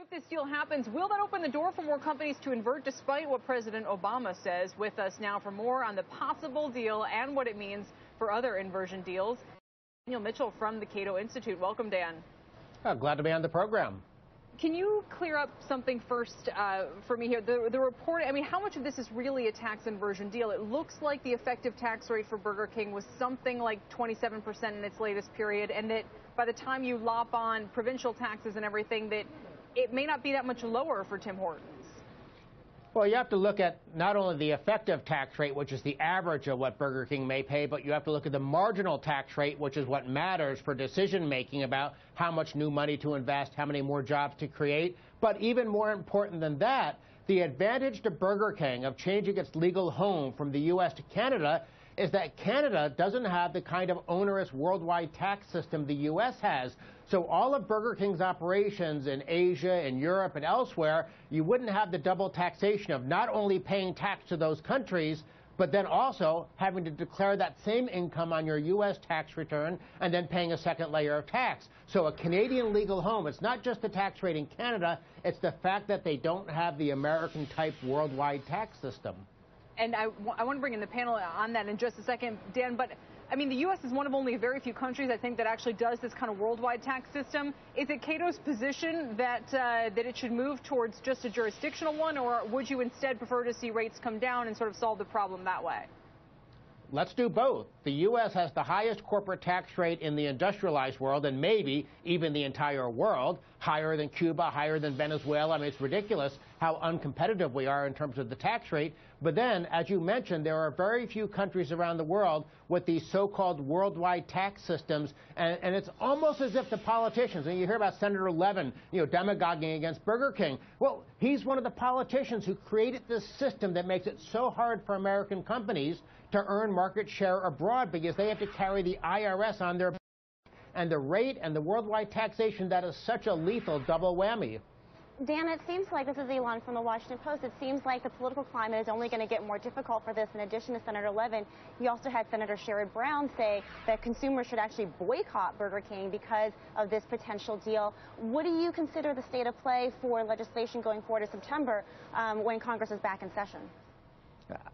If this deal happens, will that open the door for more companies to invert despite what President Obama says? With us now for more on the possible deal and what it means for other inversion deals, Daniel Mitchell from the Cato Institute. Welcome, Dan. Glad to be on the program. Can you clear up something first for me here? The report, I mean, how much of this is really a tax inversion deal? It looks like the effective tax rate for Burger King was something like 27% in its latest period, and that by the time you lop on provincial taxes and everything, that it may not be that much lower for Tim Hortons. Well, you have to look at not only the effective tax rate, which is the average of what Burger King may pay, but you have to look at the marginal tax rate, which is what matters for decision-making about how much new money to invest, how many more jobs to create. But even more important than that, the advantage to Burger King of changing its legal home from the U.S. to Canada is that Canada doesn't have the kind of onerous worldwide tax system the U.S. has. So all of Burger King's operations in Asia, in Europe, and elsewhere, you wouldn't have the double taxation of not only paying tax to those countries, but then also having to declare that same income on your U.S. tax return and then paying a second layer of tax. So a Canadian legal home, it's not just the tax rate in Canada, it's the fact that they don't have the American-type worldwide tax system. And I want to bring in the panel on that in just a second, Dan, but I mean, the U.S. is one of only very few countries, I think, that actually does this kind of worldwide tax system. Is it Cato's position that that it should move towards just a jurisdictional one, or would you instead prefer to see rates come down and sort of solve the problem that way? Let's do both. The U.S. has the highest corporate tax rate in the industrialized world, and maybe even the entire world, higher than Cuba, higher than Venezuela. I mean, it's ridiculous how uncompetitive we are in terms of the tax rate. But then, as you mentioned, there are very few countries around the world with these so-called worldwide tax systems, and it's almost as if the politicians, and you hear about Senator Levin, demagoguing against Burger King. Well, he's one of the politicians who created this system that makes it so hard for American companies to earn market share abroad because they have to carry the IRS on their back. And the rate and the worldwide taxation, that is such a lethal double whammy. Dan, it seems like, this is Elon from the Washington Post, it seems like the political climate is only going to get more difficult for this. In addition to Senator Levin, you also had Senator Sherrod Brown say that consumers should actually boycott Burger King because of this potential deal. What do you consider the state of play for legislation going forward in September when Congress is back in session?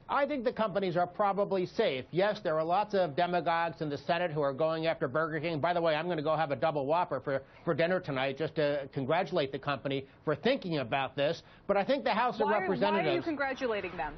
I think the companies are probably safe. Yes, there are lots of demagogues in the Senate who are going after Burger King. By the way, I'm going to go have a double Whopper for dinner tonight just to congratulate the company for thinking about this. But I think the House of Representatives... Why are you congratulating them?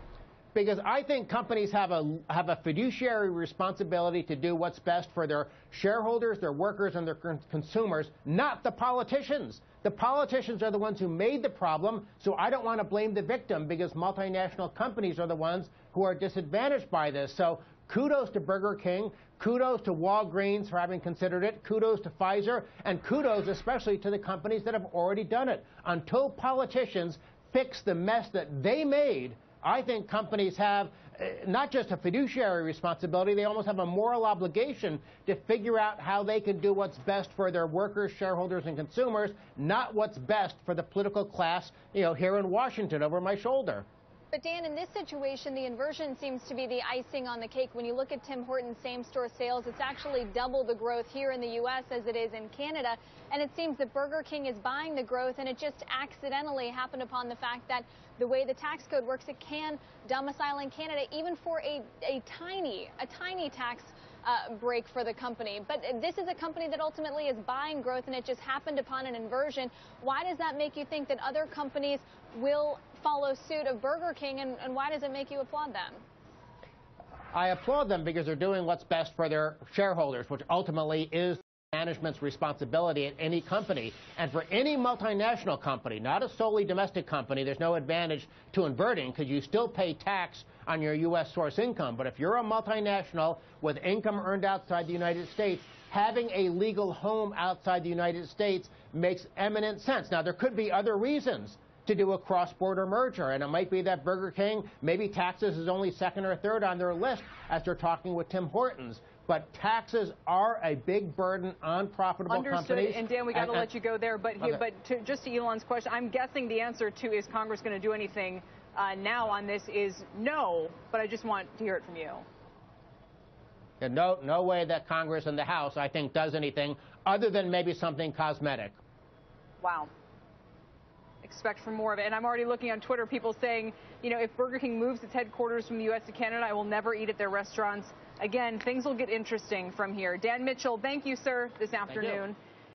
Because I think companies have a fiduciary responsibility to do what's best for their shareholders, their workers, and their consumers, not the politicians. The politicians are the ones who made the problem, so I don't want to blame the victim because multinational companies are the ones who are disadvantaged by this. So kudos to Burger King, kudos to Walgreens for having considered it, kudos to Pfizer, and kudos especially to the companies that have already done it. Until politicians fix the mess that they made, I think companies have not just a fiduciary responsibility, they almost have a moral obligation to figure out how they can do what's best for their workers, shareholders, and consumers, not what's best for the political class, here in Washington over my shoulder. But Dan, in this situation, the inversion seems to be the icing on the cake. When you look at Tim Hortons' same-store sales, it's actually double the growth here in the U.S. as it is in Canada. And it seems that Burger King is buying the growth, and it just accidentally happened upon the fact that the way the tax code works, it can domicile in Canada, even for a tiny tax break for the company. But this is a company that ultimately is buying growth, and it just happened upon an inversion. Why does that make you think that other companies will follow suit of Burger King, and why does it make you applaud them? I applaud them because they're doing what's best for their shareholders, which ultimately is management's responsibility at any company. And for any multinational company, not a solely domestic company, there's no advantage to inverting because you still pay tax on your U.S. source income. But if you're a multinational with income earned outside the United States, having a legal home outside the United States makes eminent sense. Now, there could be other reasons to do a cross-border merger, and it might be that Burger King, maybe taxes is only second or third on their list as they're talking with Tim Hortons. But taxes are a big burden on profitable companies. Understood. And Dan, we got to let you go there. But just to Elon's question, I'm guessing the answer to is Congress going to do anything now on this is no. But I just want to hear it from you. And no way that Congress and the House, I think, does anything other than maybe something cosmetic. Wow. expect for more of it. And I'm already looking on Twitter, people saying, you know, if Burger King moves its headquarters from the U.S. to Canada, I will never eat at their restaurants. Again, things will get interesting from here. Dan Mitchell, thank you, sir, this afternoon.